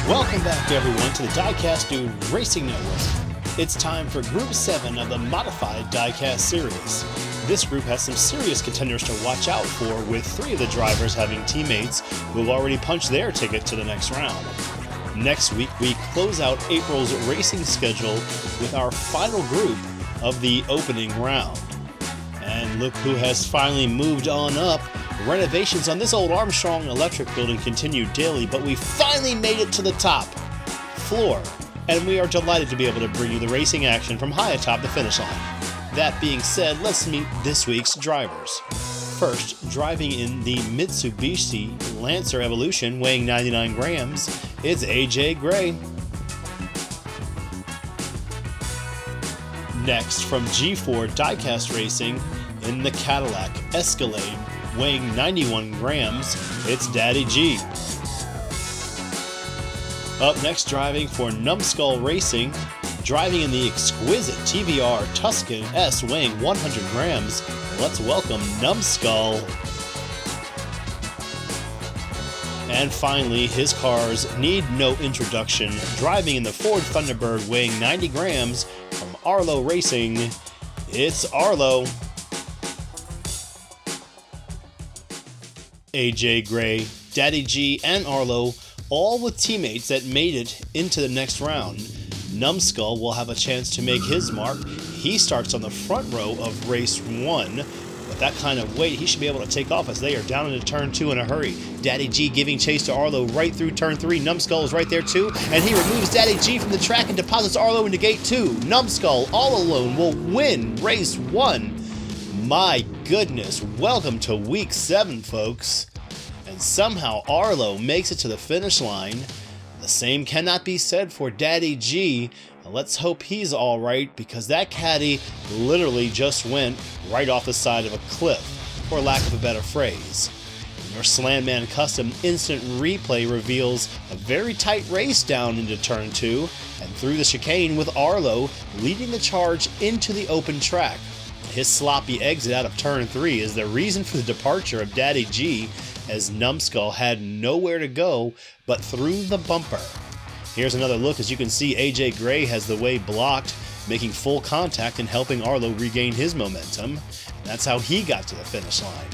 Welcome back, everyone, to the Diecast Dude Racing Network. It's time for Group 7 of the Modified Diecast series. This group has some serious contenders to watch out for, with 3 of the drivers having teammates who have already punched their ticket to the next round. Next week, we close out April's racing schedule with our final group of the opening round. And look who has finally moved on up. Renovations on this old Armstrong Electric building continue daily, but we finally made it to the top floor, and we are delighted to be able to bring you the racing action from high atop the finish line. That being said, let's meet this week's drivers. First, driving in the Mitsubishi Lancer Evolution, weighing 99 grams, it's AJ Gray. Next, from G4 Diecast Racing, in the Cadillac Escalade, weighing 91 grams, it's Daddy G. Up next, driving for Numbskull Racing, driving in the exquisite TVR Tuscan S, weighing 100 grams, let's welcome Numbskull. And finally, his cars need no introduction, driving in the Ford Thunderbird, weighing 90 grams, from Arlo Racing, it's Arlo. AJ Gray, Daddy G, and Arlo, all with teammates that made it into the next round. Numbskull will have a chance to make his mark. He starts on the front row of race 1. With that kind of weight, he should be able to take off as they are down into turn 2 in a hurry. Daddy G giving chase to Arlo right through turn 3. Numbskull is right there too, and he removes Daddy G from the track and deposits Arlo into gate 2. Numbskull, all alone, will win race 1. My goodness, welcome to week 7, folks. And somehow Arlo makes it to the finish line. The same cannot be said for Daddy G. Let's hope he's alright, because that caddy literally just went right off the side of a cliff, for lack of a better phrase. Your Slanman Custom instant replay reveals a very tight race down into turn 2 and through the chicane, with Arlo leading the charge into the open track. His sloppy exit out of turn 3 is the reason for the departure of Daddy G, as Numbskull had nowhere to go but through the bumper. Here's another look. As you can see, AJ Gray has the way blocked, making full contact and helping Arlo regain his momentum. That's how he got to the finish line.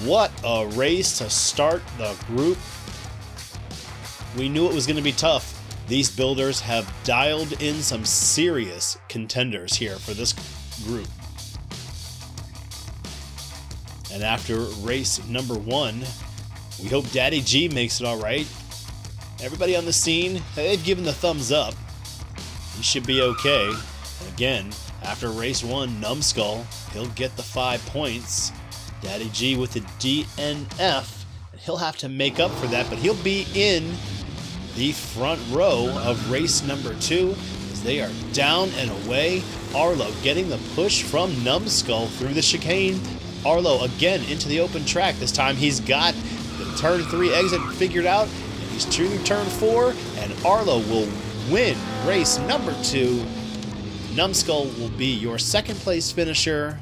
What a race to start the group. We knew it was going to be tough. These builders have dialed in some serious contenders here for this group. And after race number 1, we hope Daddy G makes it all right. Everybody on the scene, they've given the thumbs up. He should be okay. And again, after race 1, Numbskull, he'll get the 5 points. Daddy G with the DNF, and he'll have to make up for that, but he'll be in the front row of race number 2 as they are down and away. Arlo getting the push from Numbskull through the chicane. Arlo again into the open track. This time he's got the turn 3 exit figured out, and he's through turn 4, and Arlo will win race number 2. Numbskull will be your second place finisher.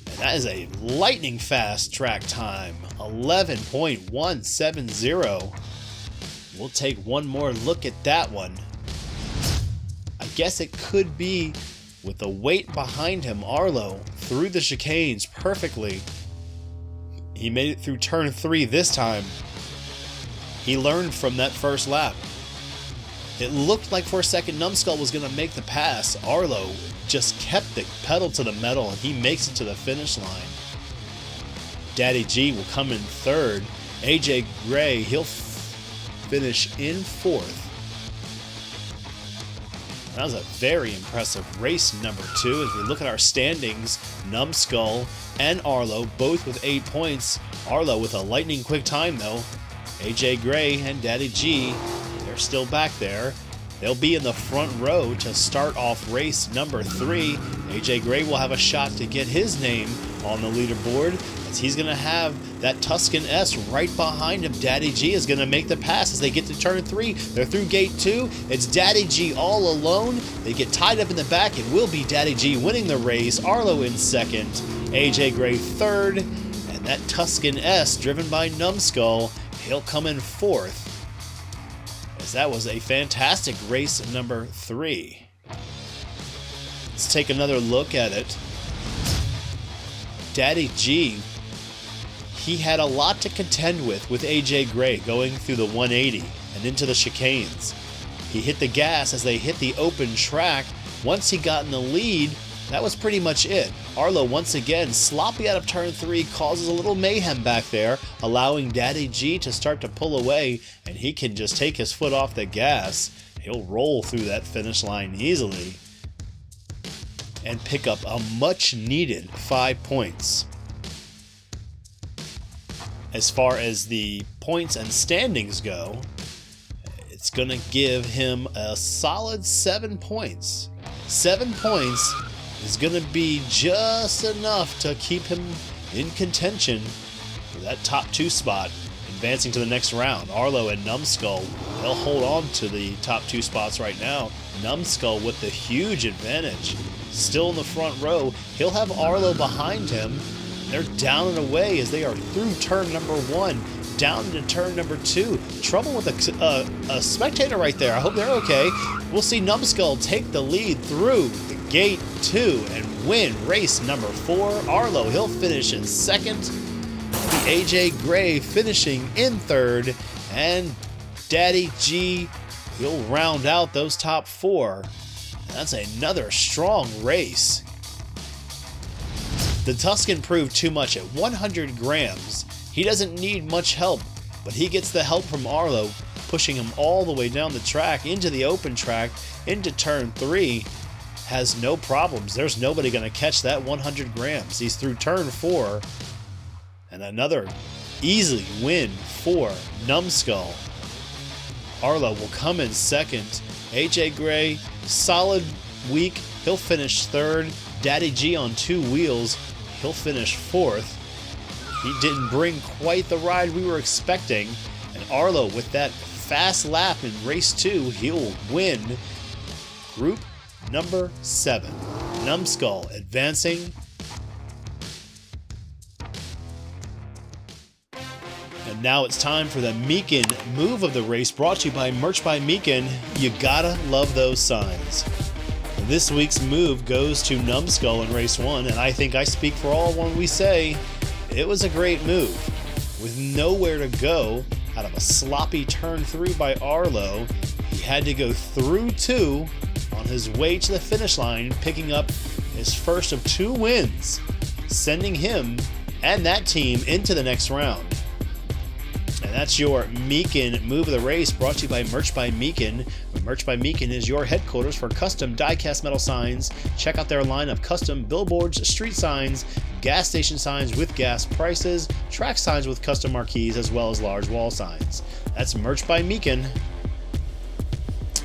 And that is a lightning fast track time, 11.170. We'll take one more look at that one. I guess it could be with the weight behind him. Arlo through the chicanes perfectly. He made it through turn 3 this time. He learned from that first lap. It looked like for a second Numbskull was going to make the pass. Arlo just kept the pedal to the metal, and he makes it to the finish line. Daddy G will come in 3rd. AJ Gray, he'll finish in 4th. That was a very impressive race number 2. As we look at our standings, Numbskull and Arlo both with 8 points. Arlo with a lightning quick time though. AJ Gray and Daddy G, they're still back there. They'll be in the front row to start off race number 3. AJ Gray will have a shot to get his name on the leaderboard, as he's going to have that Tuscan S right behind him. Daddy G is going to make the pass as they get to turn 3. They're through gate 2. It's Daddy G all alone. They get tied up in the back. It will be Daddy G winning the race. Arlo in 2nd. AJ Gray 3rd. And that Tuscan S, driven by Numbskull, he'll come in 4th, as that was a fantastic race number 3. Let's take another look at it. Daddy G, he had a lot to contend with AJ Gray going through the 180 and into the chicanes. He hit the gas as they hit the open track. Once he got in the lead, that was pretty much it. Arlo once again sloppy out of turn 3, causes a little mayhem back there, allowing Daddy G to start to pull away, and he can just take his foot off the gas. He'll roll through that finish line easily and pick up a much needed 5 points. As far as the points and standings go, it's going to give him a solid 7 points. 7 points is going to be just enough to keep him in contention for that top 2 spot, advancing to the next round. Arlo and Numbskull, they'll hold on to the top 2 spots right now. Numbskull with the huge advantage, still in the front row. He'll have Arlo behind him. They're down and away as they are through turn number 1, down into turn number 2. Trouble with a spectator right there. I hope they're okay. We'll see Numbskull take the lead through the gate 2 and win race number 4. Arlo, he'll finish in 2nd. The AJ Gray finishing in 3rd. And Daddy G, he'll round out those top 4. That's another strong race. The Tuscan proved too much at 100 grams. He doesn't need much help, but he gets the help from Arlo, pushing him all the way down the track, into the open track, into turn 3. Has no problems. There's nobody going to catch that 100 grams. He's through turn 4. And another easy win for Numbskull. Arlo will come in 2nd. AJ Gray, solid week. He'll finish 3rd. Daddy G on 2 wheels. He'll finish 4th. He didn't bring quite the ride we were expecting. And Arlo, with that fast lap in race 2, he'll win group number 7. Numbskull advancing. And now it's time for the Meekin move of the race, brought to you by Merch by Meekin. You gotta love those signs. This week's move goes to Numbskull in race 1, and I think I speak for all when we say it was a great move. With nowhere to go, out of a sloppy turn 3 by Arlo, he had to go through 2 on his way to the finish line, picking up his first of 2 wins, sending him and that team into the next round. And that's your Meekin move of the race, brought to you by Merch by Meekin. Merch by Meekin is your headquarters for custom die-cast metal signs. Check out their line of custom billboards, street signs, gas station signs with gas prices, track signs with custom marquees, as well as large wall signs. That's Merch by Meekin.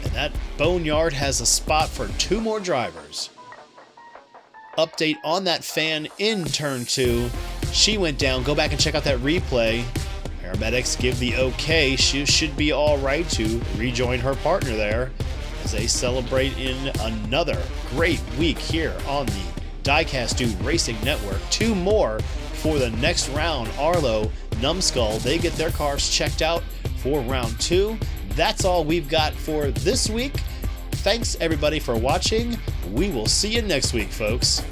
And that boneyard has a spot for 2 more drivers. Update on that fan in turn 2. She went down. Go back and check out that replay. Paramedics give the okay. She should be all right to rejoin her partner there as they celebrate in another great week here on the Diecast 2 Racing Network. 2 more for the next round. Arlo, Numbskull, they get their cars checked out for round 2. That's all we've got for this week. Thanks everybody for watching. We will see you next week, folks.